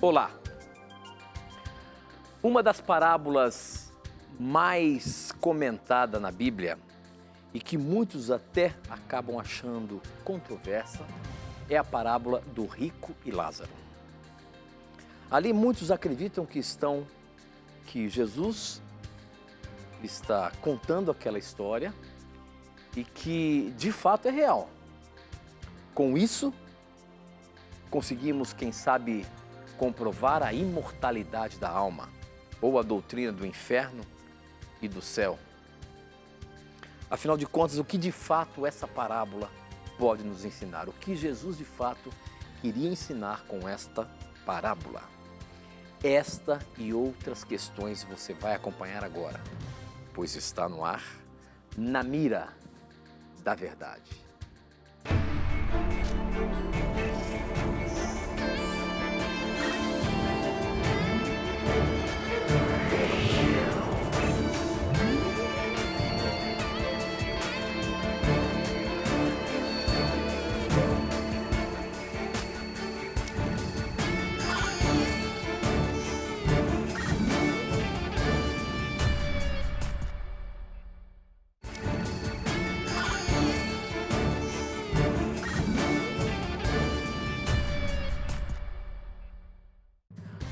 Olá! Uma das parábolas mais comentada na Bíblia e que muitos até acabam achando controversa é a parábola do rico e Lázaro. Ali muitos acreditam que Jesus está contando aquela história e que de fato é real. Com isso, conseguimos, quem sabe, comprovar a imortalidade da alma ou a doutrina do inferno e do céu. Afinal de contas, o que de fato essa parábola pode nos ensinar? O que Jesus de fato queria ensinar com esta parábola? Esta e outras questões você vai acompanhar agora, pois está no ar, Na Mira da Verdade.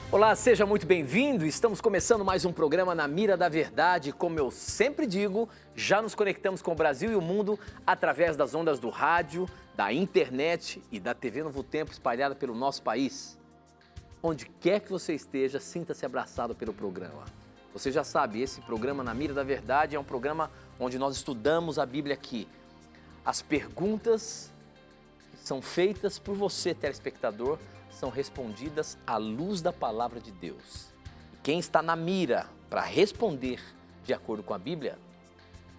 Olá, seja muito bem-vindo. Estamos começando mais um programa Na Mira da Verdade. Como eu sempre digo, já nos conectamos com o Brasil e o mundo através das ondas do rádio, da internet e da TV Novo Tempo espalhada pelo nosso país. Onde quer que você esteja, sinta-se abraçado pelo programa. Você já sabe, esse programa Na Mira da Verdade é um programa onde nós estudamos a Bíblia aqui. As perguntas que são feitas por você, telespectador, são respondidas à luz da palavra de Deus. E quem está na mira para responder de acordo com a Bíblia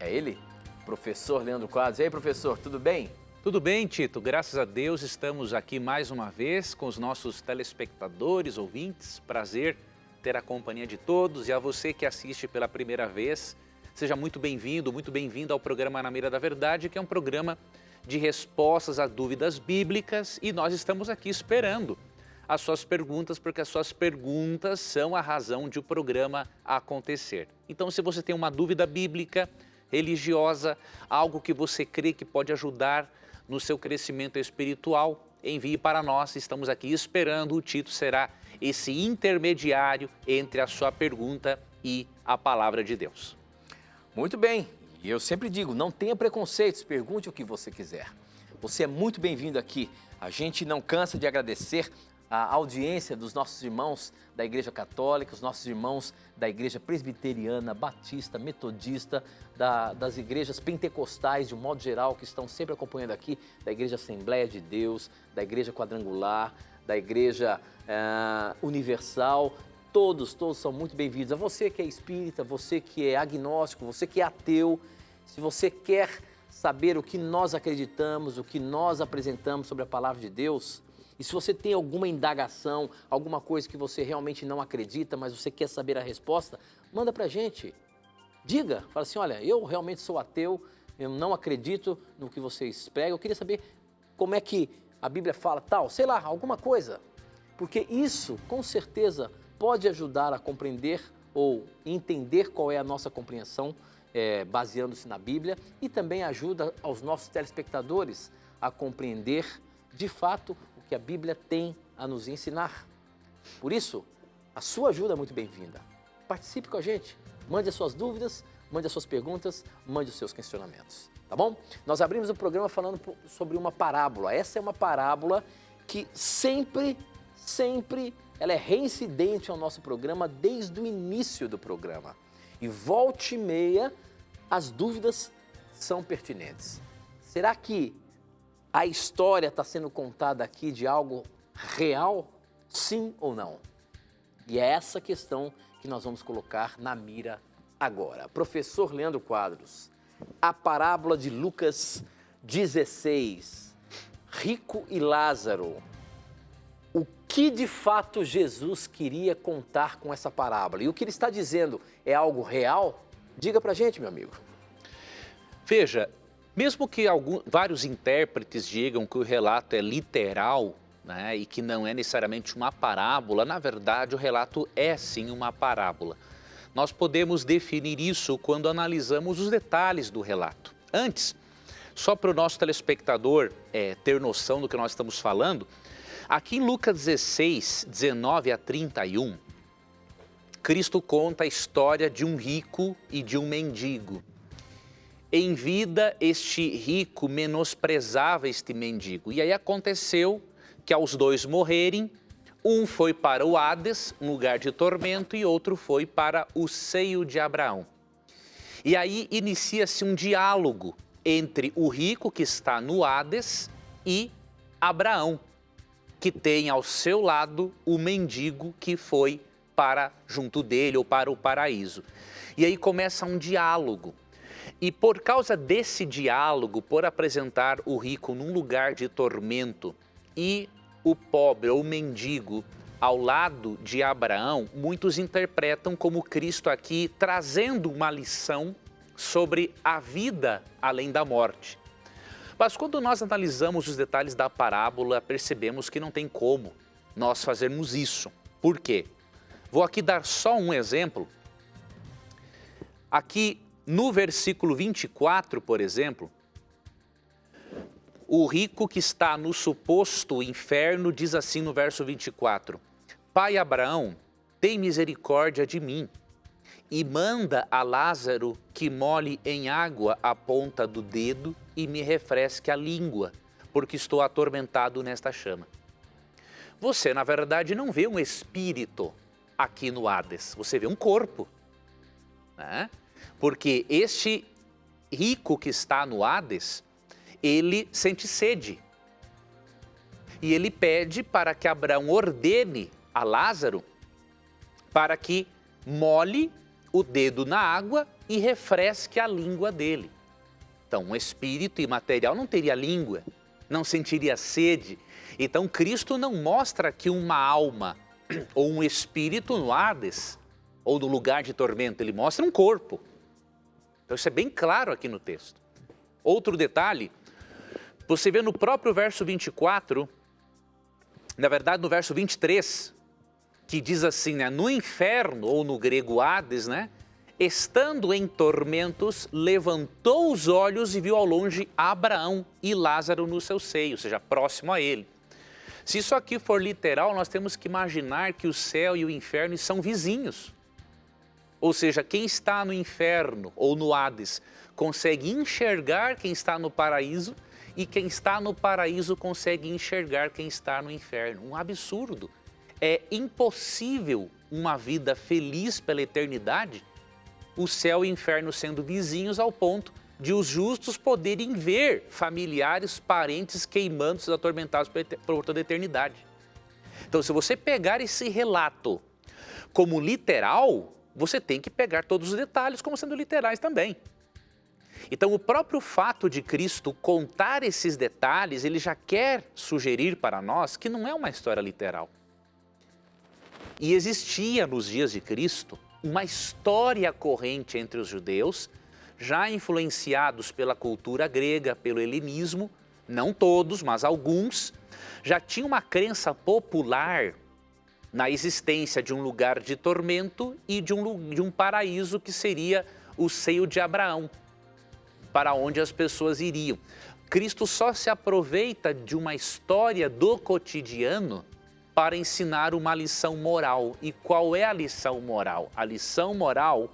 é ele, professor Leandro Quadros. E aí, professor, tudo bem? Tudo bem, Tito. Graças a Deus estamos aqui mais uma vez com os nossos telespectadores, ouvintes. Prazer ter a companhia de todos e a você que assiste pela primeira vez. Seja muito bem-vindo, muito bem-vindo ao programa Na Mira da Verdade, que é um programa de respostas a dúvidas bíblicas e nós estamos aqui esperando as suas perguntas, porque as suas perguntas são a razão de o programa acontecer. Então, se você tem uma dúvida bíblica, religiosa, algo que você crê que pode ajudar no seu crescimento espiritual, envie para nós, estamos aqui esperando. O Tito será esse intermediário entre a sua pergunta e a palavra de Deus. Muito bem, e eu sempre digo, não tenha preconceitos, pergunte o que você quiser. Você é muito bem-vindo aqui. A gente não cansa de agradecer a audiência dos nossos irmãos da Igreja Católica, os nossos irmãos da Igreja Presbiteriana, Batista, Metodista, das igrejas pentecostais de um modo geral, que estão sempre acompanhando aqui, da Igreja Assembleia de Deus, da Igreja Quadrangular, da Igreja Universal. Todos são muito bem-vindos. A você que é espírita, você que é agnóstico, você que é ateu, se você quer saber o que nós acreditamos, o que nós apresentamos sobre a Palavra de Deus, e se você tem alguma indagação, alguma coisa que você realmente não acredita, mas você quer saber a resposta, manda pra gente. Diga, fala assim, olha, eu realmente sou ateu, eu não acredito no que vocês pregam, eu queria saber como é que a Bíblia fala tal, sei lá, alguma coisa. Porque isso, com certeza, pode ajudar a compreender ou entender qual é a nossa compreensão, baseando-se na Bíblia, e também ajuda aos nossos telespectadores a compreender, de fato, que a Bíblia tem a nos ensinar. Por isso, a sua ajuda é muito bem-vinda. Participe com a gente, mande as suas dúvidas, mande as suas perguntas, mande os seus questionamentos, tá bom? Nós abrimos o programa falando sobre uma parábola. Essa é uma parábola que sempre ela é reincidente ao nosso programa desde o início do programa. E volta e meia, as dúvidas são pertinentes. Será que a história está sendo contada aqui de algo real, sim ou não? E é essa questão que nós vamos colocar na mira agora. Professor Leandro Quadros, a parábola de Lucas 16, rico e Lázaro. O que de fato Jesus queria contar com essa parábola? E o que ele está dizendo é algo real? Diga pra gente, meu amigo. Veja, mesmo que vários intérpretes digam que o relato é literal, né, e que não é necessariamente uma parábola, na verdade o relato é sim uma parábola. Nós podemos definir isso quando analisamos os detalhes do relato. Antes, só para o nosso telespectador ter noção do que nós estamos falando, aqui em Lucas 16, 19 a 31, Cristo conta a história de um rico e de um mendigo. Em vida, este rico menosprezava este mendigo. E aí aconteceu que aos dois morrerem, um foi para o Hades, um lugar de tormento, e outro foi para o seio de Abraão. E aí inicia-se um diálogo entre o rico que está no Hades e Abraão, que tem ao seu lado o mendigo que foi para junto dele ou para o paraíso. E aí começa um diálogo. E por causa desse diálogo, por apresentar o rico num lugar de tormento e o pobre ou o mendigo ao lado de Abraão, muitos interpretam como Cristo aqui trazendo uma lição sobre a vida além da morte. Mas quando nós analisamos os detalhes da parábola, percebemos que não tem como nós fazermos isso. Por quê? Vou aqui dar só um exemplo. Aqui no versículo 24, por exemplo, o rico que está no suposto inferno diz assim no verso 24: Pai Abraão, tem misericórdia de mim e manda a Lázaro que molhe em água a ponta do dedo e me refresque a língua, porque estou atormentado nesta chama. Você, na verdade, não vê um espírito aqui no Hades, você vê um corpo, né? Porque este rico que está no Hades, ele sente sede. E ele pede para que Abraão ordene a Lázaro para que molhe o dedo na água e refresque a língua dele. Então, um espírito imaterial não teria língua, não sentiria sede. Então, Cristo não mostra aqui uma alma ou um espírito no Hades ou no lugar de tormento, ele mostra um corpo. Então, isso é bem claro aqui no texto. Outro detalhe, você vê no próprio verso 24, na verdade no verso 23, que diz assim, né, no inferno, ou no grego Hades, né, estando em tormentos, levantou os olhos e viu ao longe Abraão e Lázaro no seu seio, ou seja, próximo a ele. Se isso aqui for literal, nós temos que imaginar que o céu e o inferno são vizinhos. Ou seja, quem está no inferno ou no Hades consegue enxergar quem está no paraíso e quem está no paraíso consegue enxergar quem está no inferno. Um absurdo. É impossível uma vida feliz pela eternidade, o céu e o inferno sendo vizinhos ao ponto de os justos poderem ver familiares, parentes queimando-se, atormentados por toda a eternidade. Então, se você pegar esse relato como literal, você tem que pegar todos os detalhes como sendo literais também. Então, o próprio fato de Cristo contar esses detalhes, ele já quer sugerir para nós que não é uma história literal. E existia nos dias de Cristo uma história corrente entre os judeus, já influenciados pela cultura grega, pelo helenismo, não todos, mas alguns, já tinha uma crença popular na existência de um lugar de tormento e de um paraíso que seria o seio de Abraão, para onde as pessoas iriam. Cristo só se aproveita de uma história do cotidiano para ensinar uma lição moral. E qual é a lição moral? A lição moral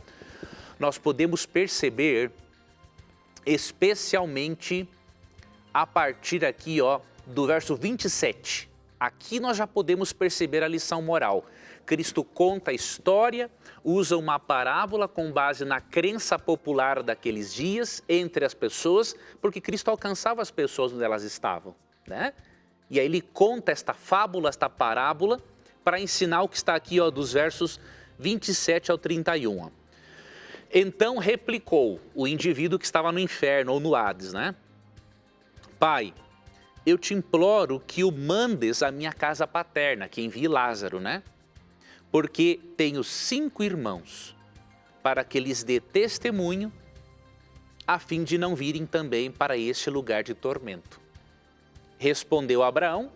nós podemos perceber especialmente a partir aqui do verso 27. Aqui nós já podemos perceber a lição moral. Cristo conta a história, usa uma parábola com base na crença popular daqueles dias entre as pessoas, porque Cristo alcançava as pessoas onde elas estavam, né? E aí ele conta esta fábula, esta parábola, para ensinar o que está aqui dos versos 27 ao 31. Então replicou o indivíduo que estava no inferno ou no Hades, né? Pai, eu te imploro que o mandes à minha casa paterna, que envie Lázaro, né? Porque tenho 5 irmãos, para que lhes dê testemunho, a fim de não virem também para este lugar de tormento. Respondeu Abraão,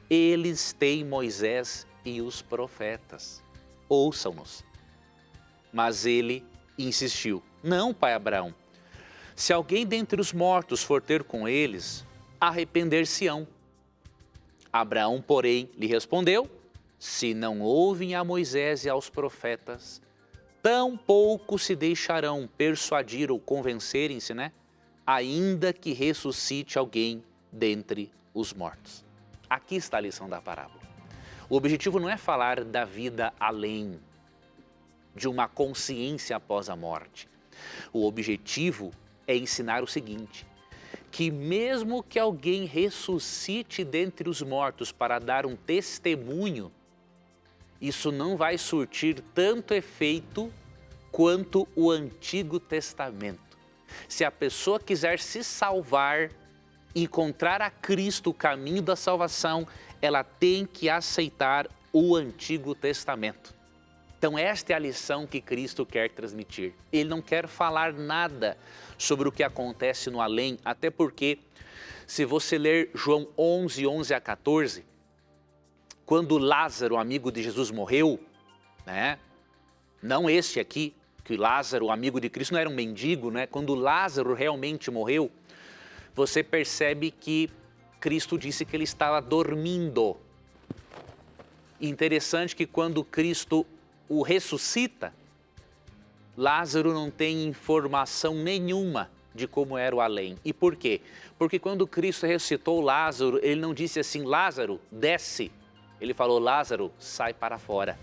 eles têm Moisés e os profetas. Ouçam-nos. Mas ele insistiu: não, pai Abraão. Se alguém dentre os mortos for ter com eles, arrepender-se-ão. Abraão, porém, lhe respondeu: se não ouvem a Moisés e aos profetas, tampouco se deixarão persuadir ou convencerem-se, ainda que ressuscite alguém dentre os mortos. Aqui está a lição da parábola. O objetivo não é falar da vida além, de uma consciência após a morte. O objetivo é ensinar o seguinte: que mesmo que alguém ressuscite dentre os mortos para dar um testemunho, isso não vai surtir tanto efeito quanto o Antigo Testamento. Se a pessoa quiser se salvar, encontrar a Cristo, o caminho da salvação, ela tem que aceitar o Antigo Testamento. Então esta é a lição que Cristo quer transmitir. Ele não quer falar nada sobre o que acontece no além, até porque, se você ler João 11, 11 a 14, quando Lázaro, amigo de Jesus, morreu, não este aqui, que Lázaro, amigo de Cristo, não era um mendigo, quando Lázaro realmente morreu, você percebe que Cristo disse que ele estava dormindo. Interessante que quando Cristo o ressuscita, Lázaro não tem informação nenhuma de como era o além. E por quê? Porque quando Cristo ressuscitou Lázaro, ele não disse assim: Lázaro, desce. Ele falou: Lázaro, sai para fora.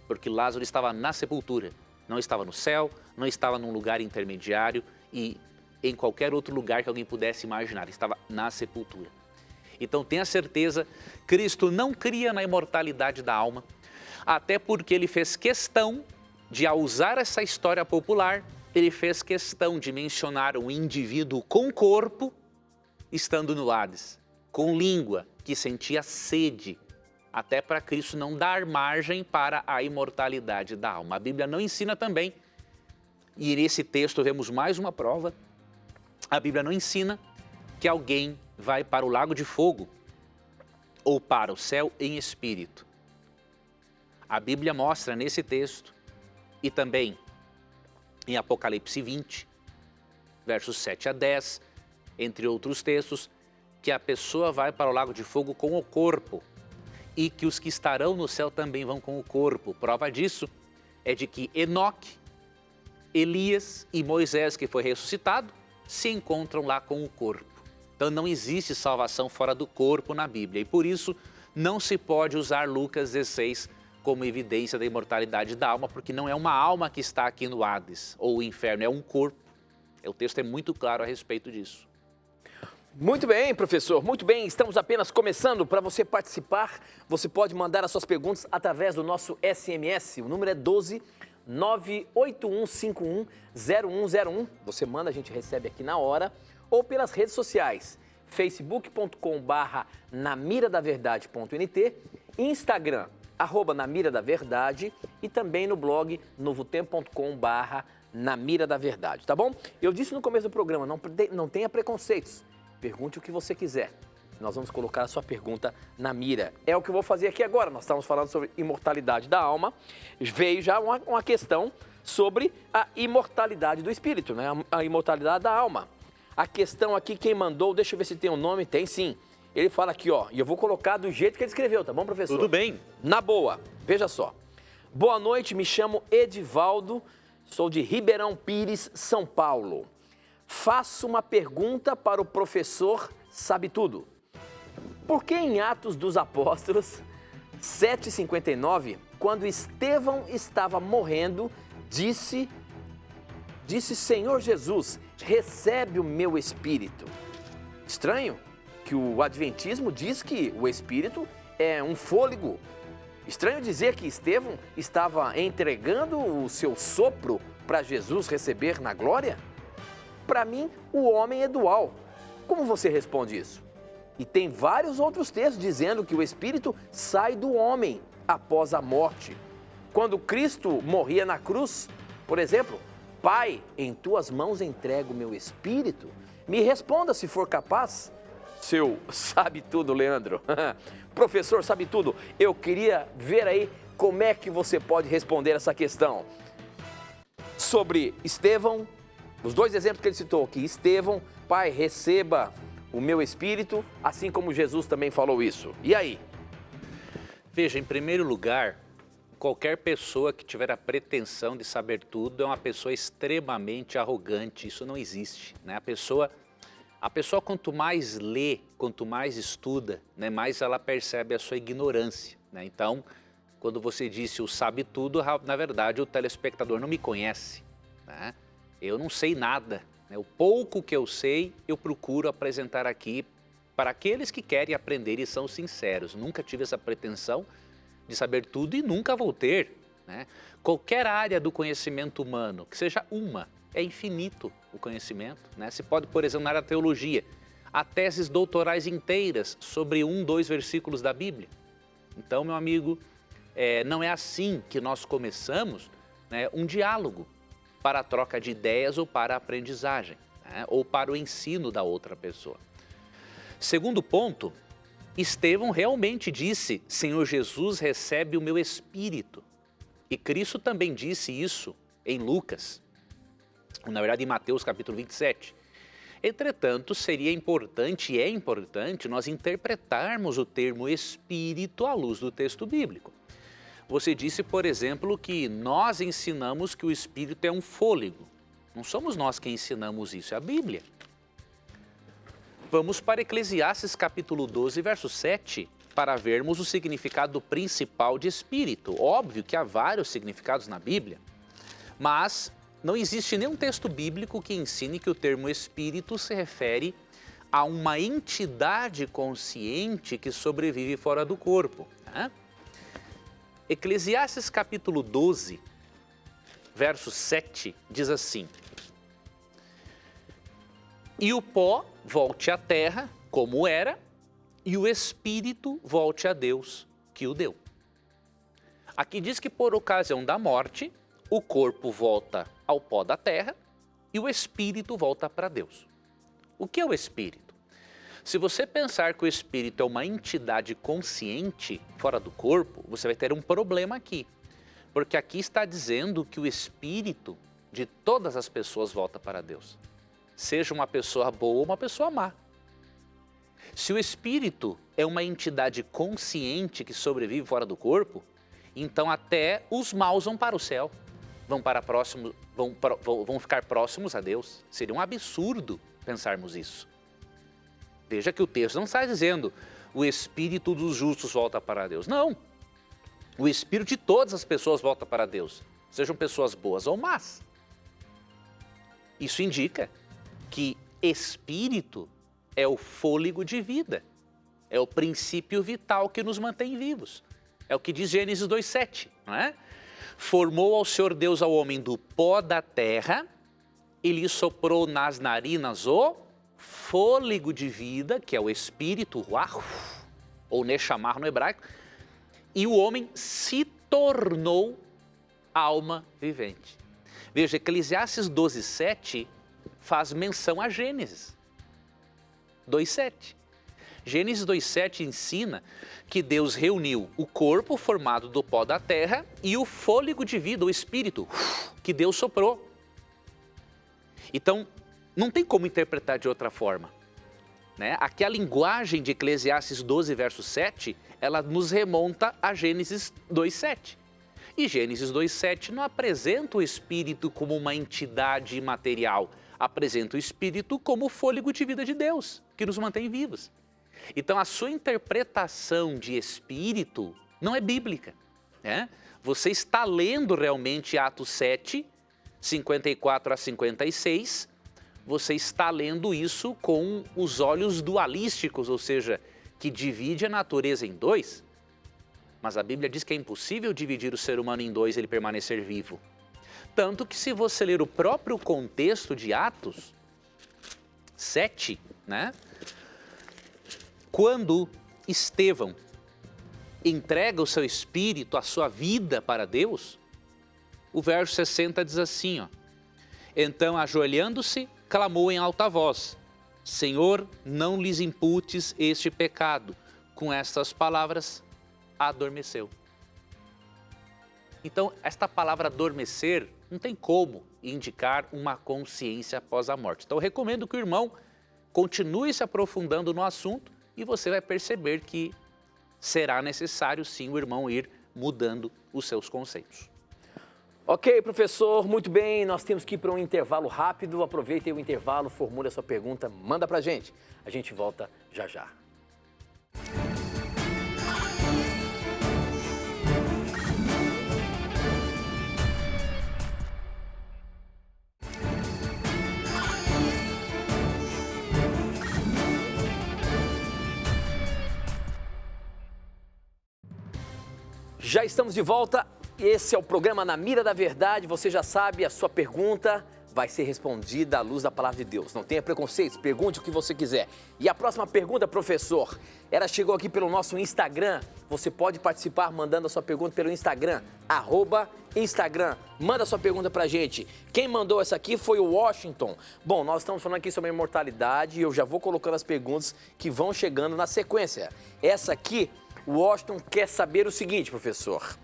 Porque Lázaro estava na sepultura. Não estava no céu, não estava num lugar intermediário e em qualquer outro lugar que alguém pudesse imaginar. Ele estava na sepultura. Então tenha certeza, Cristo não cria na imortalidade da alma, até porque ele fez questão de, ao usar essa história popular, ele fez questão de mencionar um indivíduo com corpo estando no Hades, com língua, que sentia sede, até para Cristo não dar margem para a imortalidade da alma. A Bíblia não ensina também, e nesse texto vemos mais uma prova, a Bíblia não ensina que alguém vai para o lago de fogo ou para o céu em espírito. A Bíblia mostra nesse texto e também em Apocalipse 20, versos 7 a 10, entre outros textos, que a pessoa vai para o lago de fogo com o corpo e que os que estarão no céu também vão com o corpo. Prova disso é de que Enoque, Elias e Moisés, que foi ressuscitado, se encontram lá com o corpo. Então não existe salvação fora do corpo na Bíblia e por isso não se pode usar Lucas 16 como evidência da imortalidade da alma, porque não é uma alma que está aqui no Hades ou o inferno, é um corpo. O texto é muito claro a respeito disso. Muito bem, professor, muito bem. Estamos apenas começando. Para você participar, você pode mandar as suas perguntas através do nosso SMS. O número é 12 98151 0101. Você manda, a gente recebe aqui na hora. Ou pelas redes sociais, facebook.com/namiradaverdade.nt, Instagram, @namiradaverdade e também no blog novotempo.com/namiradaverdade, tá bom? Eu disse no começo do programa, não tenha preconceitos, pergunte o que você quiser. Nós vamos colocar a sua pergunta na mira. É o que eu vou fazer aqui agora. Nós estamos falando sobre imortalidade da alma. Veio já uma questão sobre a imortalidade do espírito, a imortalidade da alma. A questão aqui, quem mandou, deixa eu ver se tem um nome, tem sim. Ele fala aqui, e eu vou colocar do jeito que ele escreveu, tá bom, professor? Tudo bem. Na boa, veja só. Boa noite, me chamo Edivaldo, sou de Ribeirão Pires, São Paulo. Faço uma pergunta para o professor Sabe Tudo. Por que em Atos dos Apóstolos 7,59, quando Estevão estava morrendo, disse Senhor Jesus, recebe o meu espírito? Estranho que o Adventismo diz que o espírito é um fôlego. Estranho dizer que Estevão estava entregando o seu sopro para Jesus receber na glória? Para mim, o homem é dual. Como você responde isso? E tem vários outros textos dizendo que o espírito sai do homem após a morte. Quando Cristo morria na cruz, por exemplo, Pai, em tuas mãos entrego o meu espírito. Me responda, se for capaz, seu sabe tudo, Leandro. Professor sabe tudo. Eu queria ver aí como é que você pode responder essa questão. Sobre Estevão, os dois exemplos que ele citou aqui. Estevão, Pai, receba o meu espírito, assim como Jesus também falou isso. E aí? Veja, em primeiro lugar, qualquer pessoa que tiver a pretensão de saber tudo é uma pessoa extremamente arrogante. Isso não existe, né? A pessoa quanto mais lê, quanto mais estuda, né, mais ela percebe a sua ignorância, né? Então, quando você disse o sabe tudo, na verdade o telespectador não me conhece, né? Eu não sei nada, né? O pouco que eu sei, eu procuro apresentar aqui para aqueles que querem aprender e são sinceros. Nunca tive essa pretensão de saber tudo e nunca vou ter, né? Qualquer área do conhecimento humano, que seja uma, é infinito o conhecimento, né? Se pode, por exemplo, na área da teologia, há teses doutorais inteiras sobre 2 versículos da Bíblia. Então, meu amigo, não é assim que nós começamos, né, um diálogo para a troca de ideias ou para a aprendizagem, né, ou para o ensino da outra pessoa. Segundo ponto, Estevão realmente disse, Senhor Jesus, recebe o meu espírito. E Cristo também disse isso em Lucas, na verdade em Mateus capítulo 27. Entretanto, seria importante e é importante nós interpretarmos o termo espírito à luz do texto bíblico. Você disse, por exemplo, que nós ensinamos que o espírito é um fôlego. Não somos nós que ensinamos isso, é a Bíblia. Vamos para Eclesiastes capítulo 12, verso 7, para vermos o significado principal de espírito. Óbvio que há vários significados na Bíblia, mas não existe nenhum texto bíblico que ensine que o termo espírito se refere a uma entidade consciente que sobrevive fora do corpo, né? Eclesiastes capítulo 12, verso 7, diz assim: e o pó volte à terra, como era, e o espírito volte a Deus, que o deu. Aqui diz que por ocasião da morte, o corpo volta ao pó da terra e o espírito volta para Deus. O que é o espírito? Se você pensar que o espírito é uma entidade consciente fora do corpo, você vai ter um problema aqui. Porque aqui está dizendo que o espírito de todas as pessoas volta para Deus. Seja uma pessoa boa ou uma pessoa má. Se o espírito é uma entidade consciente que sobrevive fora do corpo, então até os maus vão para o céu. Vão ficar próximos a Deus. Seria um absurdo pensarmos isso. Veja que o texto não está dizendo o espírito dos justos volta para Deus. Não. O espírito de todas as pessoas volta para Deus, sejam pessoas boas ou más. Isso indica que espírito é o fôlego de vida, é o princípio vital que nos mantém vivos. É o que diz Gênesis 2,7, não é? Formou ao Senhor Deus ao homem do pó da terra e lhe soprou nas narinas o fôlego de vida, que é o espírito, ruach, ou nechamar no hebraico, e o homem se tornou alma vivente. Veja, Eclesiastes 12,7 faz menção a Gênesis 2,7. Gênesis 2,7 ensina que Deus reuniu o corpo formado do pó da terra e o fôlego de vida, o espírito, que Deus soprou. Então, não tem como interpretar de outra forma, né? Aqui a linguagem de Eclesiastes 12, verso 7, ela nos remonta a Gênesis 2,7. E Gênesis 2,7 não apresenta o espírito como uma entidade imaterial, apresenta o espírito como o fôlego de vida de Deus, que nos mantém vivos. Então a sua interpretação de espírito não é bíblica, né? Você está lendo realmente Atos 7, 54 a 56, você está lendo isso com os olhos dualísticos, ou seja, que divide a natureza em dois. Mas a Bíblia diz que é impossível dividir o ser humano em dois e ele permanecer vivo. Tanto que se você ler o próprio contexto de Atos 7, né? Quando Estevão entrega o seu espírito, a sua vida para Deus, o verso 60 diz assim, ó: então, ajoelhando-se, clamou em alta voz: Senhor, não lhes imputes este pecado. Com estas palavras, adormeceu. Então, esta palavra adormecer não tem como indicar uma consciência após a morte. Então, eu recomendo que o irmão continue se aprofundando no assunto e você vai perceber que será necessário sim o irmão ir mudando os seus conceitos. Ok, professor, muito bem, nós temos que ir para um intervalo rápido. Aproveitem o intervalo, formule a sua pergunta, manda pra gente. A gente volta já já. Já estamos de volta, esse é o programa Na Mira da Verdade, você já sabe, a sua pergunta vai ser respondida à luz da palavra de Deus. Não tenha preconceitos, pergunte o que você quiser. E a próxima pergunta, professor, ela chegou aqui pelo nosso Instagram, você pode participar mandando a sua pergunta pelo Instagram, @Instagram, manda a sua pergunta pra gente. Quem mandou essa aqui foi o Washington. Bom, nós estamos falando aqui sobre a imortalidade e eu já vou colocando as perguntas que vão chegando na sequência. Essa aqui, o Washington quer saber o seguinte, professor.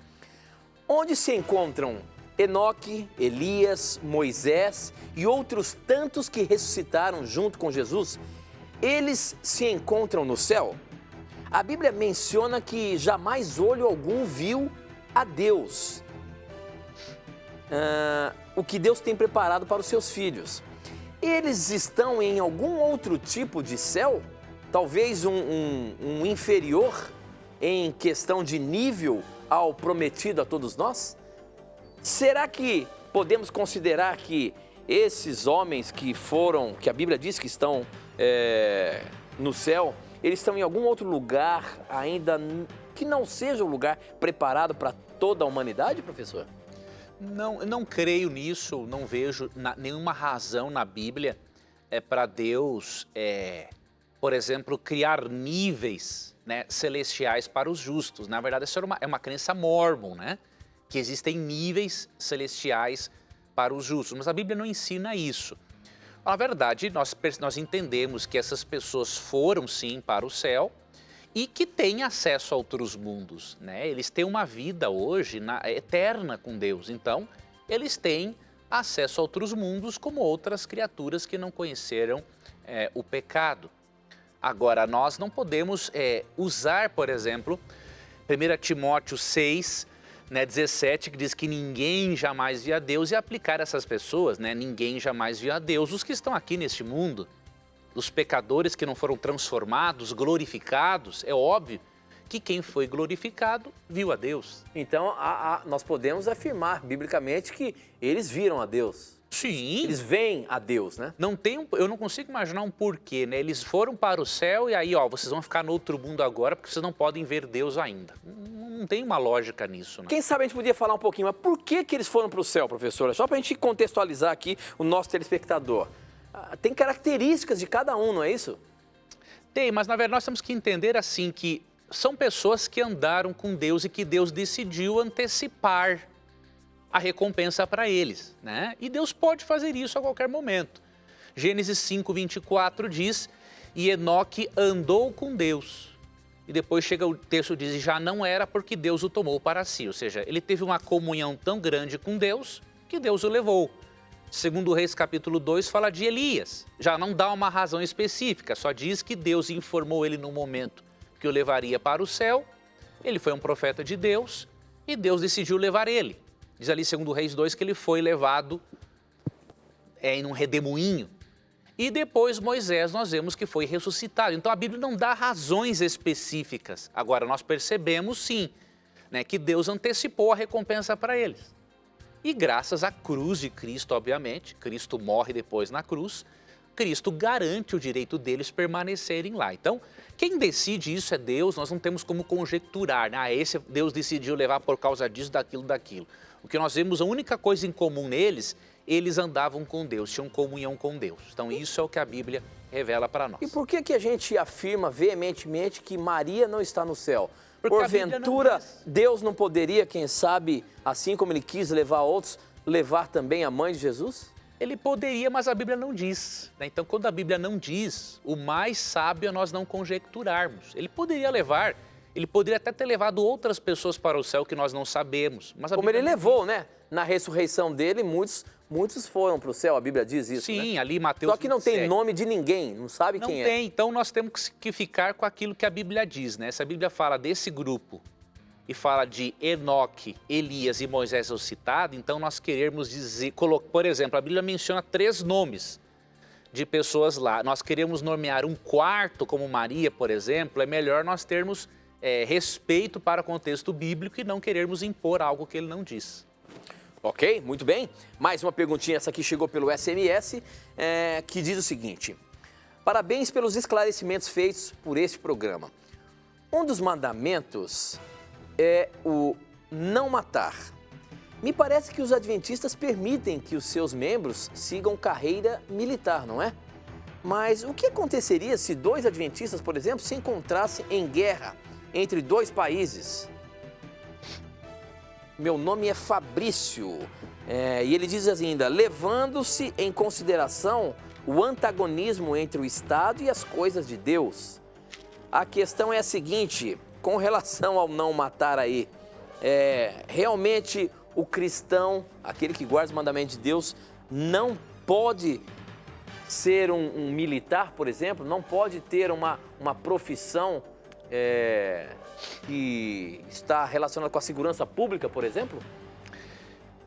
Onde se encontram Enoque, Elias, Moisés e outros tantos que ressuscitaram junto com Jesus? Eles se encontram no céu? A Bíblia menciona que jamais olho algum viu a Deus. O que Deus tem preparado para os seus filhos. Eles estão em algum outro tipo de céu? Talvez um inferior em questão de nível ao prometido a todos nós? Será que podemos considerar que esses homens que a Bíblia diz que estão no céu, eles estão em algum outro lugar ainda que não seja um lugar preparado para toda a humanidade, professor? Não creio nisso, não vejo nenhuma razão na Bíblia para Deus, por exemplo, criar níveis, né, celestiais para os justos. Na verdade, isso é uma crença mórmon, né? Que existem níveis celestiais para os justos, mas a Bíblia não ensina isso. Na verdade, nós entendemos que essas pessoas foram sim para o céu e que têm acesso a outros mundos, né? Eles têm uma vida hoje eterna com Deus, então eles têm acesso a outros mundos como outras criaturas que não conheceram o pecado. Agora, nós não podemos usar, por exemplo, 1 Timóteo 6, 17, que diz que ninguém jamais viu a Deus, e aplicar essas pessoas, né? Ninguém jamais viu a Deus. Os que estão aqui neste mundo, os pecadores que não foram transformados, glorificados, é óbvio que quem foi glorificado viu a Deus. Então, nós podemos afirmar biblicamente que eles viram a Deus. Sim. Eles veem a Deus, né? Eu não consigo imaginar um porquê, né? Eles foram para o céu e aí, vocês vão ficar no outro mundo agora porque vocês não podem ver Deus ainda. Não tem uma lógica nisso, né? Quem sabe a gente podia falar um pouquinho, mas por que eles foram para o céu, professora? Só para a gente contextualizar aqui o nosso telespectador. Tem características de cada um, não é isso? Tem, mas na verdade nós temos que entender assim que são pessoas que andaram com Deus e que Deus decidiu antecipar a recompensa para eles, né? E Deus pode fazer isso a qualquer momento. Gênesis 5:24 diz, e Enoque andou com Deus. E depois chega o texto e diz, já não era porque Deus o tomou para si. Ou seja, ele teve uma comunhão tão grande com Deus que Deus o levou. Segundo Reis capítulo 2 fala de Elias. Já não dá uma razão específica, só diz que Deus informou ele no momento que o levaria para o céu. Ele foi um profeta de Deus e Deus decidiu levar ele. Diz ali, segundo Reis 2, que ele foi levado em um redemoinho. E depois Moisés, nós vemos que foi ressuscitado. Então a Bíblia não dá razões específicas. Agora nós percebemos sim, né, que Deus antecipou a recompensa para eles. E graças à cruz de Cristo, obviamente, Cristo morre depois na cruz, Cristo garante o direito deles permanecerem lá. Então, quem decide isso é Deus, nós não temos como conjecturar, né? Esse Deus decidiu levar por causa disso, daquilo. O que nós vemos, a única coisa em comum neles, eles andavam com Deus, tinham comunhão com Deus. Então isso é o que a Bíblia revela para nós. E por que a gente afirma veementemente que Maria não está no céu? Porque porventura, Deus não poderia, quem sabe, assim como ele quis levar outros, levar também a mãe de Jesus? Ele poderia, mas a Bíblia não diz, né? Então, quando a Bíblia não diz, o mais sábio é nós não conjecturarmos. Ele poderia até ter levado outras pessoas para o céu que nós não sabemos. Mas a Como ele Bíblia levou, né? Na ressurreição dele, muitos foram para o céu, a Bíblia diz isso, né? Sim, ali Mateus Só que não tem 27. nome de ninguém, não sabe Não quem é. tem, então nós temos que ficar com aquilo que a Bíblia diz, né? Se a Bíblia fala desse grupo e fala de Enoque, Elias e Moisés citado, então nós queremos dizer, por exemplo, a Bíblia menciona 3 nomes de pessoas lá. Nós queremos nomear um quarto, como Maria, por exemplo, é melhor nós termos respeito para o contexto bíblico e não querermos impor algo que ele não diz. Ok, muito bem. Mais uma perguntinha, essa aqui chegou pelo SMS, que diz o seguinte: parabéns pelos esclarecimentos feitos por este programa. Um dos mandamentos é o não matar. Me parece que os adventistas permitem que os seus membros sigam carreira militar, não é? Mas o que aconteceria se 2 adventistas, por exemplo, se encontrassem em guerra entre 2 países? Meu nome é Fabrício, e ele diz ainda, levando-se em consideração o antagonismo entre o Estado e as coisas de Deus. A questão é a seguinte, com relação ao não matar aí, realmente o cristão, aquele que guarda os mandamentos de Deus, não pode ser um militar, por exemplo, não pode ter uma profissão que está relacionada com a segurança pública, por exemplo?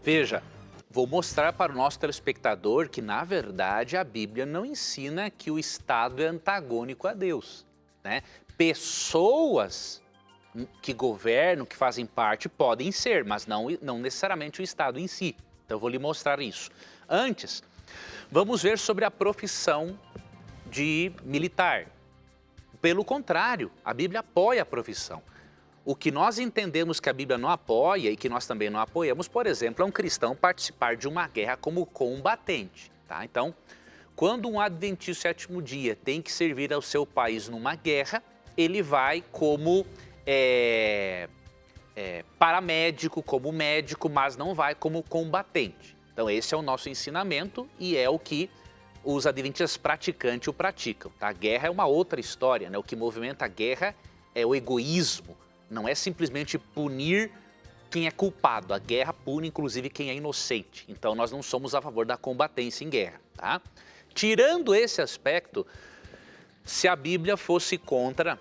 Veja, vou mostrar para o nosso telespectador que, na verdade, a Bíblia não ensina que o Estado é antagônico a Deus, né? Pessoas que governam, que fazem parte, podem ser, mas não necessariamente o Estado em si. Então, eu vou lhe mostrar isso. Antes, vamos ver sobre a profissão de militar. Pelo contrário, a Bíblia apoia a profissão. O que nós entendemos que a Bíblia não apoia e que nós também não apoiamos, por exemplo, é um cristão participar de uma guerra como combatente, tá? Então, quando um adventista do 7º dia tem que servir ao seu país numa guerra, ele vai como paramédico, como médico, mas não vai como combatente. Então, esse é o nosso ensinamento e é o que os adventistas praticantes o praticam. Tá? A guerra é uma outra história, né? O que movimenta a guerra é o egoísmo, não é simplesmente punir quem é culpado. A guerra pune, inclusive, quem é inocente. Então, nós não somos a favor da combatência em guerra. Tá? Tirando esse aspecto, se a Bíblia fosse contra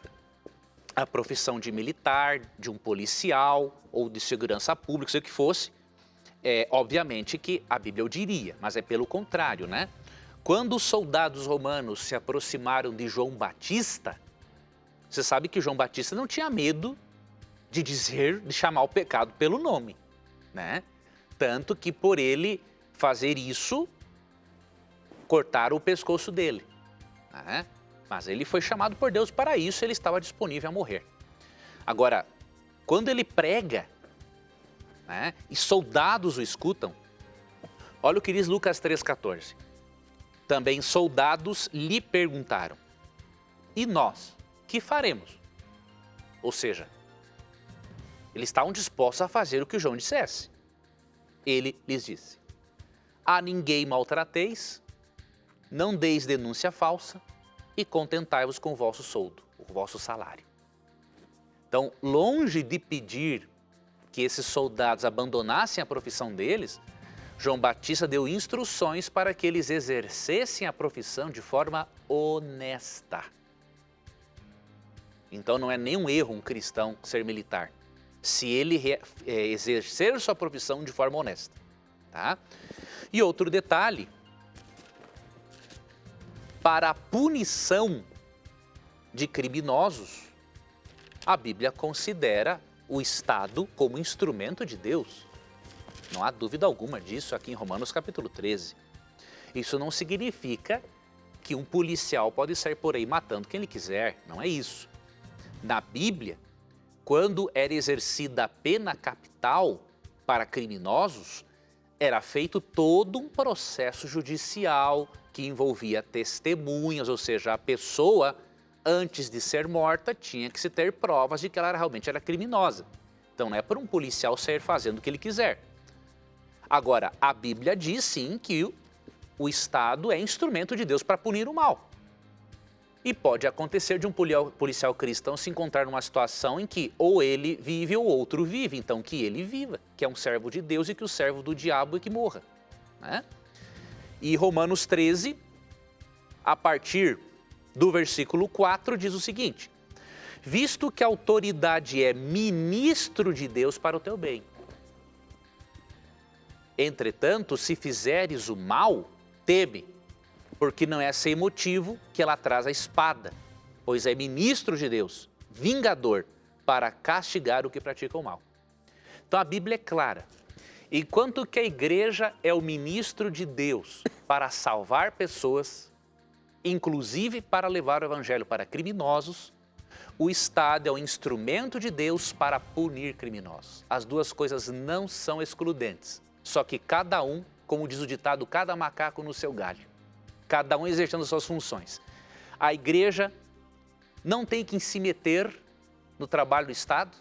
a profissão de militar, de um policial ou de segurança pública, seja o que fosse, obviamente que a Bíblia o diria, mas é pelo contrário, né? Quando os soldados romanos se aproximaram de João Batista, você sabe que João Batista não tinha medo de chamar o pecado pelo nome, né? Tanto que por ele fazer isso, cortaram o pescoço dele, né? Mas ele foi chamado por Deus para isso, ele estava disponível a morrer. Agora, quando ele prega, né, e soldados o escutam, olha o que diz Lucas 3,14. Também soldados lhe perguntaram, e nós, que faremos? Ou seja, eles estavam dispostos a fazer o que João dissesse. Ele lhes disse, a ninguém maltrateis, não deis denúncia falsa e contentai-vos com o vosso soldo, o vosso salário. Então, longe de pedir que esses soldados abandonassem a profissão deles, João Batista deu instruções para que eles exercessem a profissão de forma honesta. Então não é nenhum erro um cristão ser militar, se ele exercer sua profissão de forma honesta. Tá? E outro detalhe, para a punição de criminosos, a Bíblia considera o Estado como instrumento de Deus. Não há dúvida alguma disso aqui em Romanos capítulo 13. Isso não significa que um policial pode sair por aí matando quem ele quiser, não é isso. Na Bíblia, quando era exercida a pena capital para criminosos, era feito todo um processo judicial que envolvia testemunhas, ou seja, a pessoa, antes de ser morta, tinha que se ter provas de que ela realmente era criminosa. Então não é para um policial sair fazendo o que ele quiser. Agora, a Bíblia diz sim que o Estado é instrumento de Deus para punir o mal. E pode acontecer de um policial cristão se encontrar numa situação em que ou ele vive ou outro vive, então que ele viva, que é um servo de Deus e que o servo do diabo é que morra, né? E Romanos 13, a partir do versículo 4, diz o seguinte: visto que a autoridade é ministro de Deus para o teu bem. Entretanto, se fizeres o mal, teme, porque não é sem motivo que ela traz a espada, pois é ministro de Deus, vingador, para castigar o que pratica o mal. Então a Bíblia é clara. Enquanto que a igreja é o ministro de Deus para salvar pessoas, inclusive para levar o evangelho para criminosos, o Estado é o instrumento de Deus para punir criminosos. As duas coisas não são excludentes, só que cada um, como diz o ditado, cada macaco no seu galho. Cada um exercendo suas funções. A igreja não tem que se meter no trabalho do Estado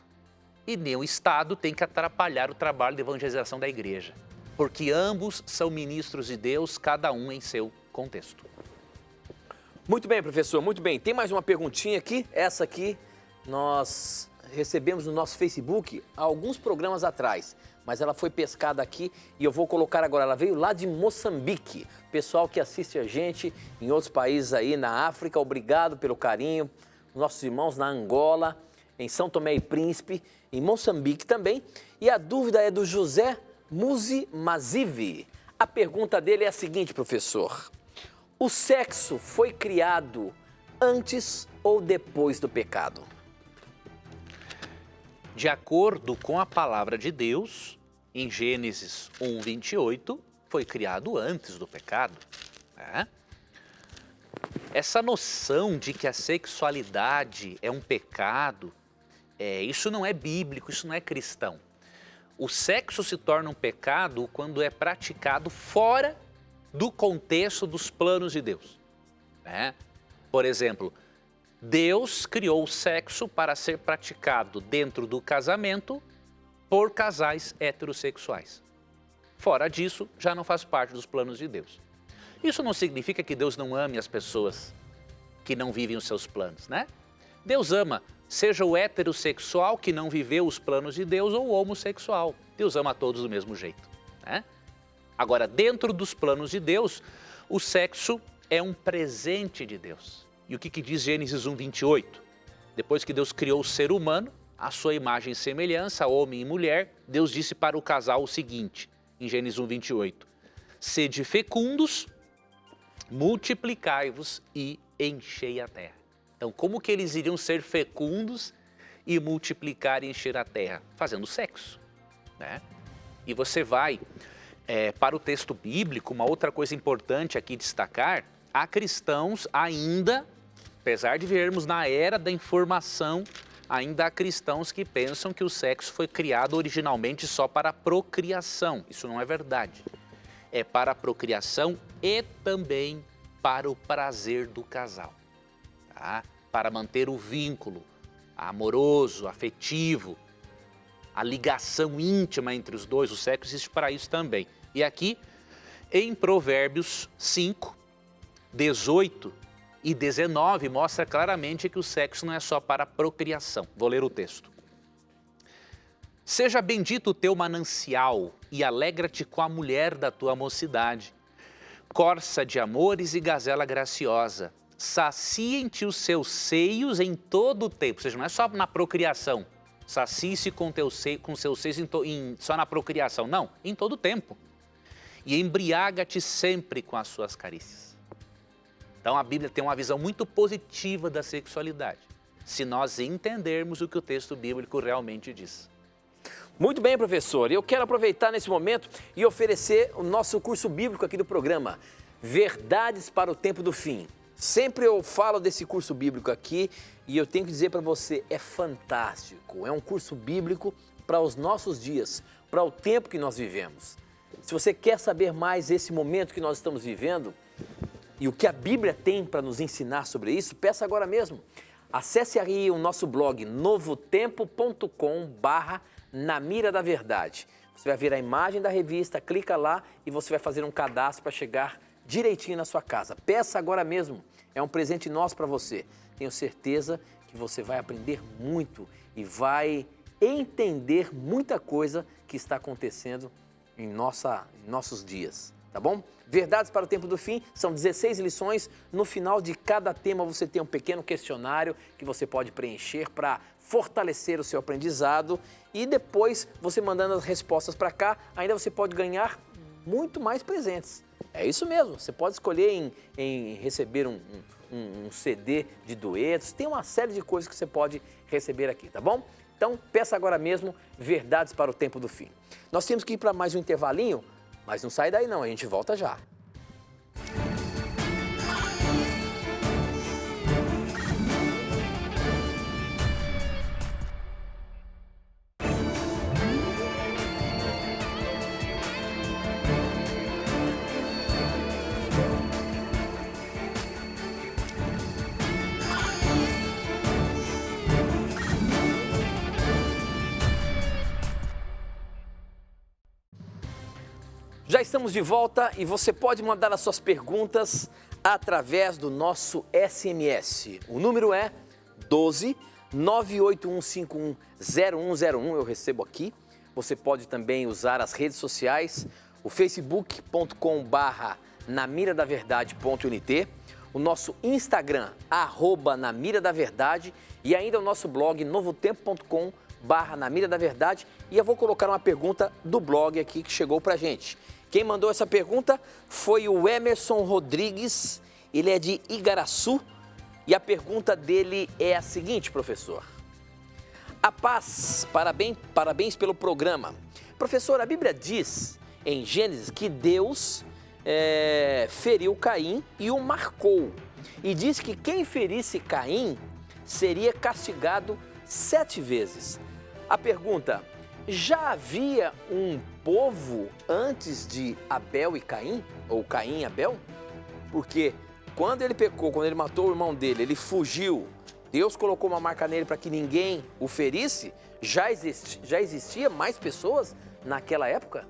e nem o Estado tem que atrapalhar o trabalho de evangelização da igreja, porque ambos são ministros de Deus, cada um em seu contexto. Muito bem, professor, muito bem. Tem mais uma perguntinha aqui. Essa aqui nós recebemos no nosso Facebook há alguns programas atrás, mas ela foi pescada aqui e eu vou colocar agora. Ela veio lá de Moçambique. Pessoal que assiste a gente em outros países aí na África, obrigado pelo carinho. Nossos irmãos na Angola, em São Tomé e Príncipe, em Moçambique também. E a dúvida é do José Muzi Mazivi. A pergunta dele é a seguinte, professor: o sexo foi criado antes ou depois do pecado? De acordo com a palavra de Deus, em Gênesis 1:28, foi criado antes do pecado, né? Essa noção de que a sexualidade é um pecado, isso não é bíblico, isso não é cristão. O sexo se torna um pecado quando é praticado fora do contexto dos planos de Deus, né? Por exemplo, Deus criou o sexo para ser praticado dentro do casamento por casais heterossexuais. Fora disso, já não faz parte dos planos de Deus. Isso não significa que Deus não ame as pessoas que não vivem os seus planos, né? Deus ama, seja o heterossexual que não viveu os planos de Deus ou o homossexual. Deus ama a todos do mesmo jeito, né? Agora, dentro dos planos de Deus, o sexo é um presente de Deus. E o que diz Gênesis 1:28? Depois que Deus criou o ser humano, a sua imagem e semelhança, homem e mulher, Deus disse para o casal o seguinte, em Gênesis 1:28, sede fecundos, multiplicai-vos e enchei a terra. Então, como que eles iriam ser fecundos e multiplicar e encher a terra? Fazendo sexo, né? E você vai para o texto bíblico, uma outra coisa importante aqui destacar, há cristãos ainda, apesar de vivermos na era da informação, ainda há cristãos que pensam que o sexo foi criado originalmente só para a procriação. Isso não é verdade. É para a procriação e também para o prazer do casal, tá? Para manter o vínculo amoroso, afetivo, a ligação íntima entre os dois, o sexo existe para isso também. E aqui, em Provérbios 5, 18 e 19, mostra claramente que o sexo não é só para a procriação. Vou ler o texto. Seja bendito o teu manancial e alegra-te com a mulher da tua mocidade. Corça de amores e gazela graciosa, saciem-te os seus seios em todo o tempo. Ou seja, não é só na procriação. Sacie-se com seus seios só na procriação. Não, em todo o tempo. E embriaga-te sempre com as suas carícias. Então a Bíblia tem uma visão muito positiva da sexualidade, se nós entendermos o que o texto bíblico realmente diz. Muito bem, professor. Eu quero aproveitar nesse momento e oferecer o nosso curso bíblico aqui do programa, Verdades para o Tempo do Fim. Sempre eu falo desse curso bíblico aqui e eu tenho que dizer para você, é fantástico. É um curso bíblico para os nossos dias, para o tempo que nós vivemos. Se você quer saber mais desse momento que nós estamos vivendo e o que a Bíblia tem para nos ensinar sobre isso, peça agora mesmo. Acesse aí o nosso blog novotempo.com/Na Mira da Verdade. Você vai ver a imagem da revista, clica lá e você vai fazer um cadastro para chegar direitinho na sua casa. Peça agora mesmo, é um presente nosso para você. Tenho certeza que você vai aprender muito e vai entender muita coisa que está acontecendo em nossos dias, tá bom? Verdades para o Tempo do Fim, são 16 lições. No final de cada tema você tem um pequeno questionário que você pode preencher para fortalecer o seu aprendizado. E depois, você mandando as respostas para cá, ainda você pode ganhar muito mais presentes. É isso mesmo, você pode escolher em receber um CD de duetos, tem uma série de coisas que você pode receber aqui, tá bom? Então, peça agora mesmo Verdades para o Tempo do Fim. Nós temos que ir para mais um intervalinho, mas não sai daí não, a gente volta já. Já estamos de volta e você pode mandar as suas perguntas através do nosso SMS. O número é 12 981510101, eu recebo aqui. Você pode também usar as redes sociais, o facebook.com/namiradaverdade.nt, o nosso Instagram, @namiradaverdade e ainda o nosso blog novotempo.com/namiradaverdade. E eu vou colocar uma pergunta do blog aqui que chegou pra gente. Quem mandou essa pergunta foi o Emerson Rodrigues, ele é de Igaraçu, e a pergunta dele é a seguinte, professor. A paz, parabéns pelo programa. Professor, a Bíblia diz em Gênesis que Deus feriu Caim e o marcou. E diz que quem ferisse Caim seria castigado 7 vezes. A pergunta, já havia um povo antes de Abel e Caim? Ou Caim e Abel? Porque quando ele pecou, quando ele matou o irmão dele, ele fugiu, Deus colocou uma marca nele para que ninguém o ferisse, já existia mais pessoas naquela época?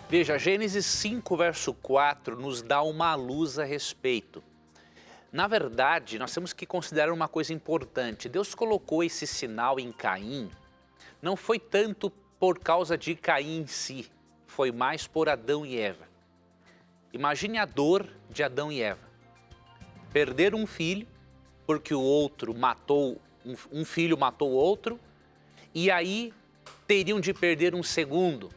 Veja, Gênesis 5, verso 4 nos dá uma luz a respeito. Na verdade, nós temos que considerar uma coisa importante. Deus colocou esse sinal em Caim, não foi tanto por causa de Caim em si, foi mais por Adão e Eva. Imagine a dor de Adão e Eva. Perder um filho, porque o outro matou, um filho matou o outro, e aí teriam de perder um segundo,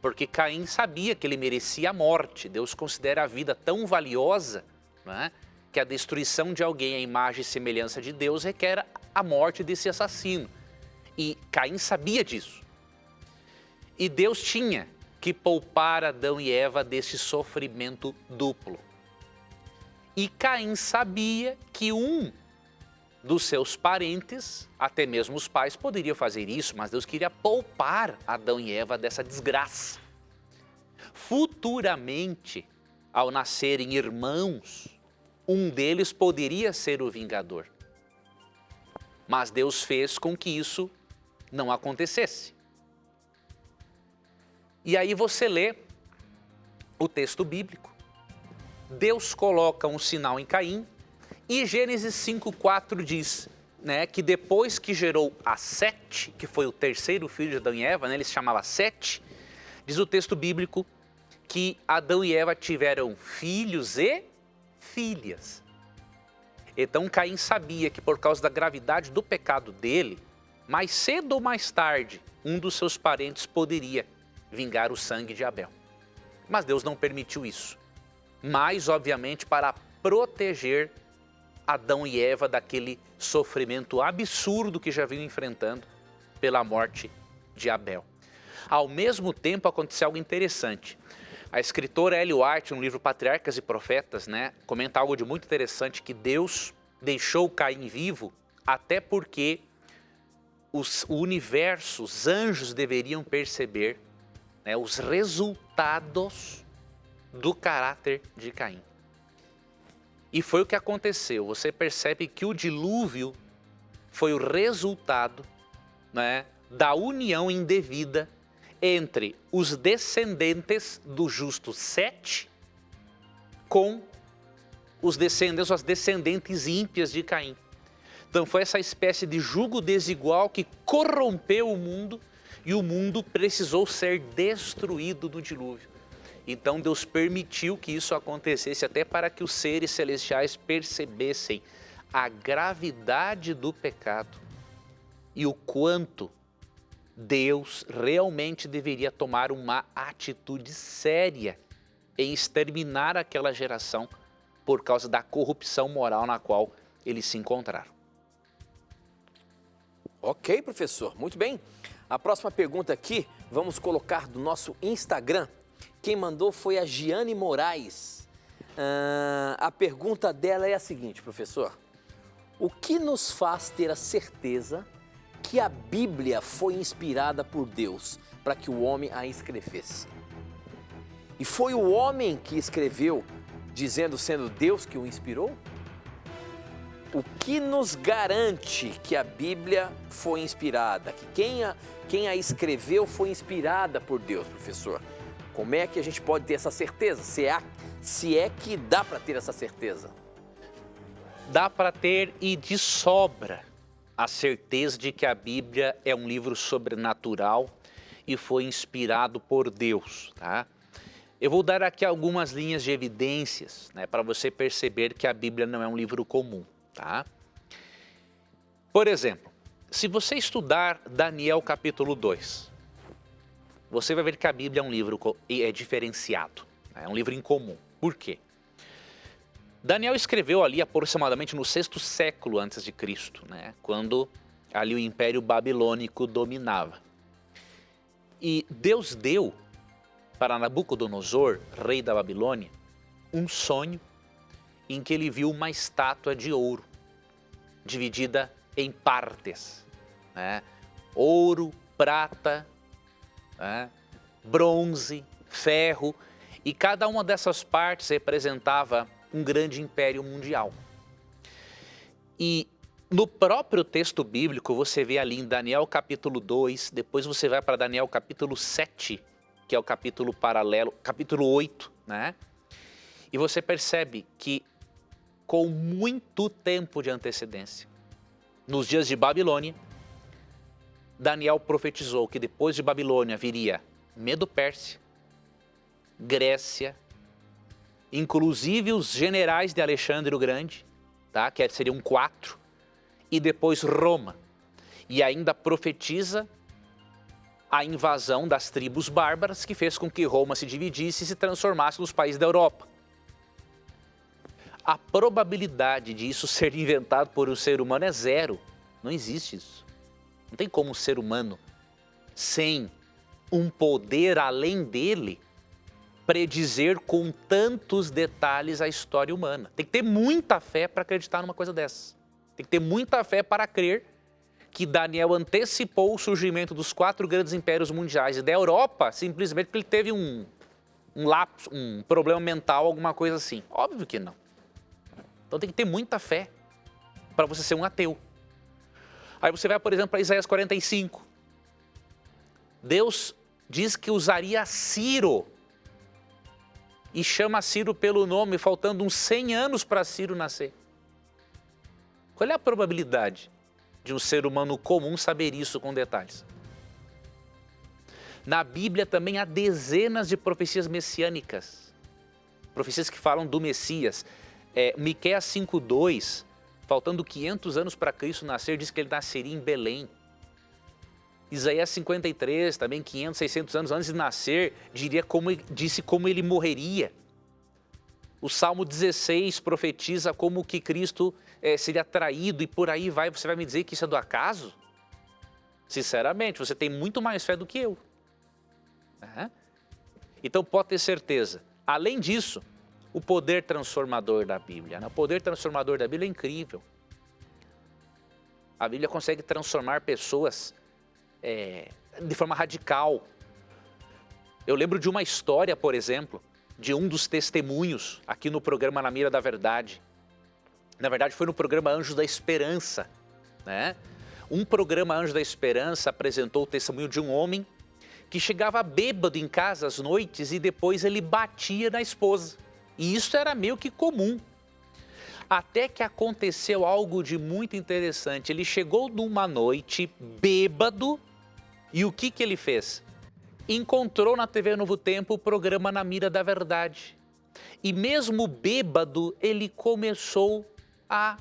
porque Caim sabia que ele merecia a morte. Deus considera a vida tão valiosa, né, que a destruição de alguém à imagem e semelhança de Deus requer a morte desse assassino. E Caim sabia disso. E Deus tinha que poupar Adão e Eva desse sofrimento duplo. E Caim sabia que um dos seus parentes, até mesmo os pais, poderia fazer isso, mas Deus queria poupar Adão e Eva dessa desgraça. Futuramente, ao nascerem irmãos, um deles poderia ser o vingador. Mas Deus fez com que isso não acontecesse. E aí você lê o texto bíblico. Deus coloca um sinal em Caim e Gênesis 5:4 diz, né, que depois que gerou a Sete, que foi o terceiro filho de Adão e Eva, né, ele se chamava Sete, diz o texto bíblico que Adão e Eva tiveram filhos e filhas. Então Caim sabia que por causa da gravidade do pecado dele, mais cedo ou mais tarde, um dos seus parentes poderia vingar o sangue de Abel. Mas Deus não permitiu isso. Mas, obviamente, para proteger Adão e Eva daquele sofrimento absurdo que já vinham enfrentando pela morte de Abel. Ao mesmo tempo, aconteceu algo interessante. A escritora Ellen White, no livro Patriarcas e Profetas, né, comenta algo de muito interessante, que Deus deixou Caim vivo até porque o universo, os anjos deveriam perceber, né, os resultados do caráter de Caim. E foi o que aconteceu. Você percebe que o dilúvio foi o resultado, né, da união indevida entre os descendentes do justo Sete com os descendentes, as descendentes ímpias de Caim. Então foi essa espécie de jugo desigual que corrompeu o mundo e o mundo precisou ser destruído no dilúvio. Então Deus permitiu que isso acontecesse até para que os seres celestiais percebessem a gravidade do pecado e o quanto Deus realmente deveria tomar uma atitude séria em exterminar aquela geração por causa da corrupção moral na qual eles se encontraram. Ok, professor, muito bem. A próxima pergunta aqui, vamos colocar do nosso Instagram. Quem mandou foi a Giane Moraes. A pergunta dela é a seguinte, professor. O que nos faz ter a certeza que a Bíblia foi inspirada por Deus para que o homem a escrevesse? E foi o homem que escreveu, sendo Deus que o inspirou? O que nos garante que a Bíblia foi inspirada? Que quem a escreveu foi inspirada por Deus, professor? Como é que a gente pode ter essa certeza? Se é que dá para ter essa certeza? Dá para ter e de sobra a certeza de que a Bíblia é um livro sobrenatural e foi inspirado por Deus, tá? Eu vou dar aqui algumas linhas de evidências, né, para você perceber que a Bíblia não é um livro comum, tá? Por exemplo, se você estudar Daniel capítulo 2, você vai ver que a Bíblia é um livro diferenciado, né, é um livro incomum. Por quê? Daniel escreveu ali aproximadamente no 6º século antes de Cristo, né, quando ali o Império Babilônico dominava. E Deus deu para Nabucodonosor, rei da Babilônia, um sonho em que ele viu uma estátua de ouro, dividida em partes, né? Ouro, prata, né? Bronze, ferro, e cada uma dessas partes representava um grande império mundial. E no próprio texto bíblico, você vê ali em Daniel capítulo 2, depois você vai para Daniel capítulo 7, que é o capítulo paralelo, capítulo 8, né? E você percebe que com muito tempo de antecedência, nos dias de Babilônia, Daniel profetizou que depois de Babilônia viria Medo-Pérsia, Grécia, inclusive os generais de Alexandre o Grande, tá? Que seriam 4, e depois Roma. E ainda profetiza a invasão das tribos bárbaras que fez com que Roma se dividisse e se transformasse nos países da Europa. A probabilidade de isso ser inventado por um ser humano é zero. Não existe isso. Não tem como um ser humano, sem um poder além dele, predizer com tantos detalhes a história humana. Tem que ter muita fé para acreditar numa coisa dessas. Tem que ter muita fé para crer que Daniel antecipou o surgimento dos 4 grandes impérios mundiais e da Europa simplesmente porque ele teve um lapso, um problema mental, alguma coisa assim. Óbvio que não. Então tem que ter muita fé para você ser um ateu. Aí você vai, por exemplo, para Isaías 45. Deus diz que usaria Ciro e chama Ciro pelo nome, faltando uns 100 anos para Ciro nascer. Qual é a probabilidade de um ser humano comum saber isso com detalhes? Na Bíblia também há dezenas de profecias messiânicas, profecias que falam do Messias. Miqueias 5:2, faltando 500 anos para Cristo nascer, diz que ele nasceria em Belém. Isaías 53, também 500, 600 anos antes de nascer, disse como ele morreria. O Salmo 16 profetiza como que Cristo seria traído e por aí vai. Você vai me dizer que isso é do acaso? Sinceramente, você tem muito mais fé do que eu. Então pode ter certeza. Além disso, o poder transformador da Bíblia. O poder transformador da Bíblia é incrível. A Bíblia consegue transformar pessoas de forma radical. Eu lembro de uma história, por exemplo, de um dos testemunhos aqui no programa Na Mira da Verdade. Na verdade, foi no programa Anjos da Esperança, né? Um programa Anjos da Esperança apresentou o testemunho de um homem que chegava bêbado em casa às noites e depois ele batia na esposa. E isso era meio que comum. Até que aconteceu algo de muito interessante. Ele chegou numa noite bêbado e o que ele fez? Encontrou na TV Novo Tempo o programa Na Mira da Verdade. E mesmo bêbado, ele começou a,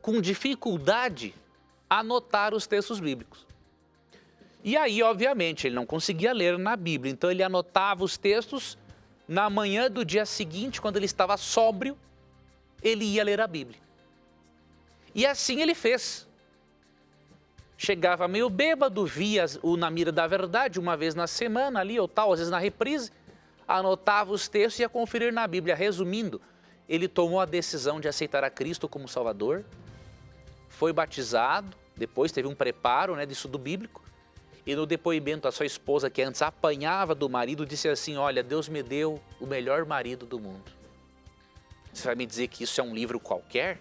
com dificuldade, anotar os textos bíblicos. E aí, obviamente, ele não conseguia ler na Bíblia, então ele anotava os textos. Na manhã do dia seguinte, quando ele estava sóbrio, ele ia ler a Bíblia. E assim ele fez. Chegava meio bêbado, via o Na Mira da Verdade uma vez na semana ali ou tal, às vezes na reprise, anotava os textos e ia conferir na Bíblia. Resumindo, ele tomou a decisão de aceitar a Cristo como Salvador, foi batizado, depois teve um preparo de estudo bíblico, e no depoimento a sua esposa, que antes apanhava do marido, disse assim: olha, Deus me deu o melhor marido do mundo. Você vai me dizer que isso é um livro qualquer?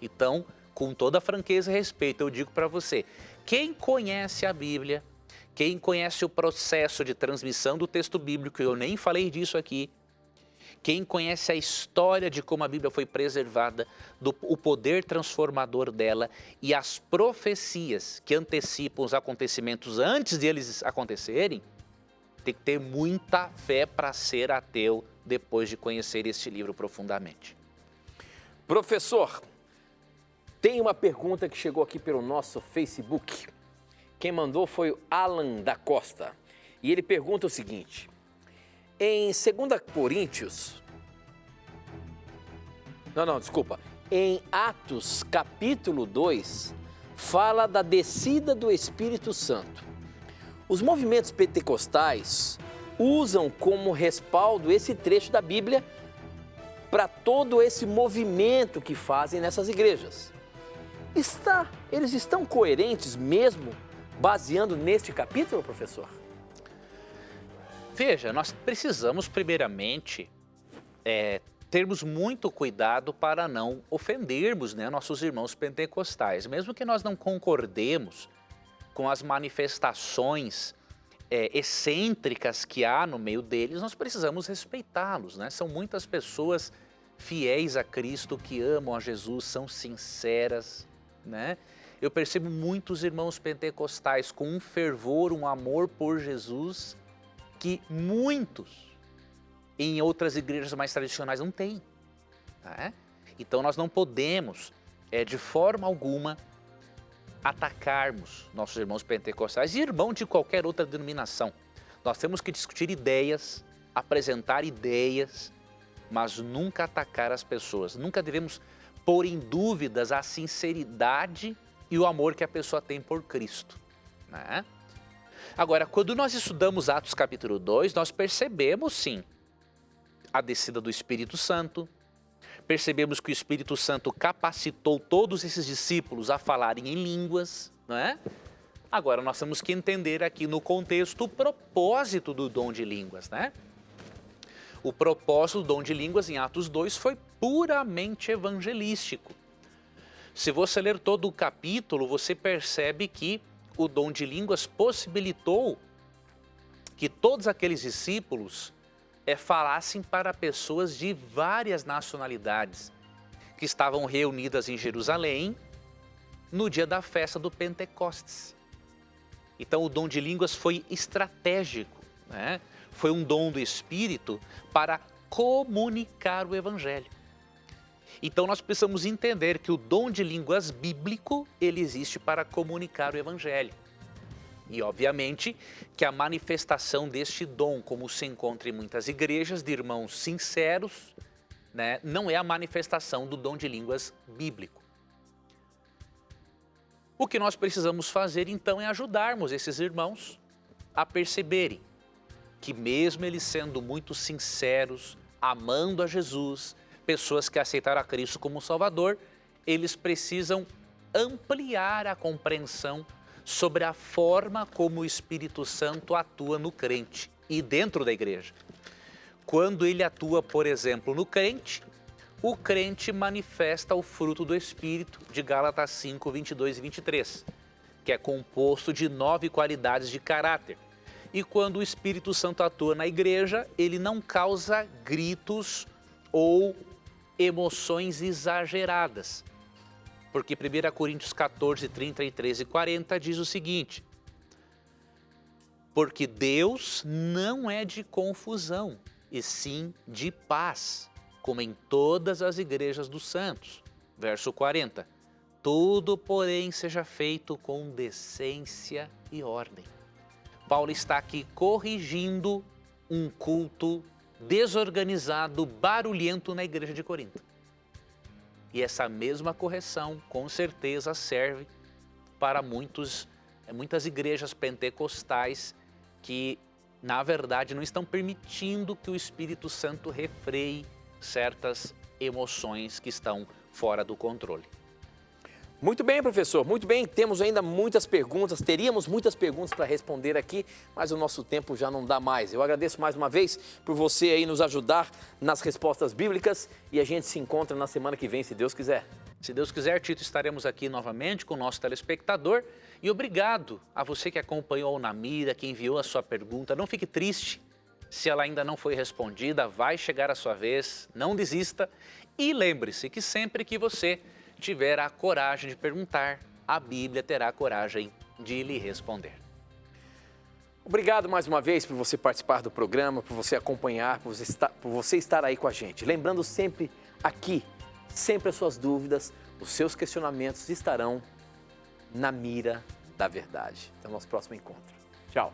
Então, com toda franqueza e respeito, eu digo para você, quem conhece a Bíblia, quem conhece o processo de transmissão do texto bíblico, eu nem falei disso aqui, quem conhece a história de como a Bíblia foi preservada, o poder transformador dela e as profecias que antecipam os acontecimentos antes de eles acontecerem, tem que ter muita fé para ser ateu depois de conhecer este livro profundamente. Professor, tem uma pergunta que chegou aqui pelo nosso Facebook. Quem mandou foi o Alan da Costa. E ele pergunta o seguinte: em 2 Coríntios... Em Atos, capítulo 2, fala da descida do Espírito Santo. Os movimentos pentecostais usam como respaldo esse trecho da Bíblia para todo esse movimento que fazem nessas igrejas. Eles estão coerentes mesmo baseando neste capítulo, professor? Veja, nós precisamos primeiramente termos muito cuidado para não ofendermos nossos irmãos pentecostais. Mesmo que nós não concordemos com as manifestações excêntricas que há no meio deles, nós precisamos respeitá-los. São muitas pessoas fiéis a Cristo, que amam a Jesus, são sinceras. Eu percebo muitos irmãos pentecostais com um fervor, um amor por Jesus, que muitos em outras igrejas mais tradicionais não têm. Então nós não podemos, de forma alguma, atacarmos nossos irmãos pentecostais e irmãos de qualquer outra denominação. Nós temos que discutir ideias, apresentar ideias, mas nunca atacar as pessoas. Nunca devemos pôr em dúvidas a sinceridade e o amor que a pessoa tem por Cristo. Agora, quando nós estudamos Atos capítulo 2, nós percebemos sim a descida do Espírito Santo, percebemos que o Espírito Santo capacitou todos esses discípulos a falarem em línguas, Agora nós temos que entender aqui no contexto o propósito do dom de línguas, O propósito do dom de línguas em Atos 2 foi puramente evangelístico. Se você ler todo o capítulo, você percebe que o dom de línguas possibilitou que todos aqueles discípulos falassem para pessoas de várias nacionalidades que estavam reunidas em Jerusalém no dia da festa do Pentecostes. Então o dom de línguas foi estratégico, Foi um dom do Espírito para comunicar o Evangelho. Então nós precisamos entender que o dom de línguas bíblico, ele existe para comunicar o Evangelho. E obviamente que a manifestação deste dom, como se encontra em muitas igrejas de irmãos sinceros, não é a manifestação do dom de línguas bíblico. O que nós precisamos fazer então é ajudarmos esses irmãos a perceberem que mesmo eles sendo muito sinceros, amando a Jesus, pessoas que aceitaram a Cristo como Salvador, eles precisam ampliar a compreensão sobre a forma como o Espírito Santo atua no crente e dentro da igreja. Quando ele atua, por exemplo, no crente, o crente manifesta o fruto do Espírito de Gálatas 5, 22 e 23, que é composto de 9 qualidades de caráter. E quando o Espírito Santo atua na igreja, ele não causa gritos ou emoções exageradas. Porque 1 Coríntios 14, 33 e 40 diz o seguinte: porque Deus não é de confusão, e sim de paz, como em todas as igrejas dos santos. Verso 40. Tudo, porém, seja feito com decência e ordem. Paulo está aqui corrigindo um culto desorganizado, barulhento na igreja de Corinto. E essa mesma correção, com certeza, serve para muitas igrejas pentecostais que, na verdade, não estão permitindo que o Espírito Santo refreie certas emoções que estão fora do controle. Muito bem, professor, muito bem. Temos ainda muitas perguntas, teríamos muitas perguntas para responder aqui, mas o nosso tempo já não dá mais. Eu agradeço mais uma vez por você aí nos ajudar nas respostas bíblicas e a gente se encontra na semana que vem, se Deus quiser. Se Deus quiser, Tito, estaremos aqui novamente com o nosso telespectador. E obrigado a você que acompanhou na mira, que enviou a sua pergunta. Não fique triste se ela ainda não foi respondida, vai chegar a sua vez, não desista. E lembre-se que sempre que você tiver a coragem de perguntar, a Bíblia terá a coragem de lhe responder. Obrigado mais uma vez por você participar do programa, por você acompanhar, por você estar aí com a gente. Lembrando sempre aqui, sempre as suas dúvidas, os seus questionamentos estarão na mira da verdade. Até o nosso próximo encontro. Tchau.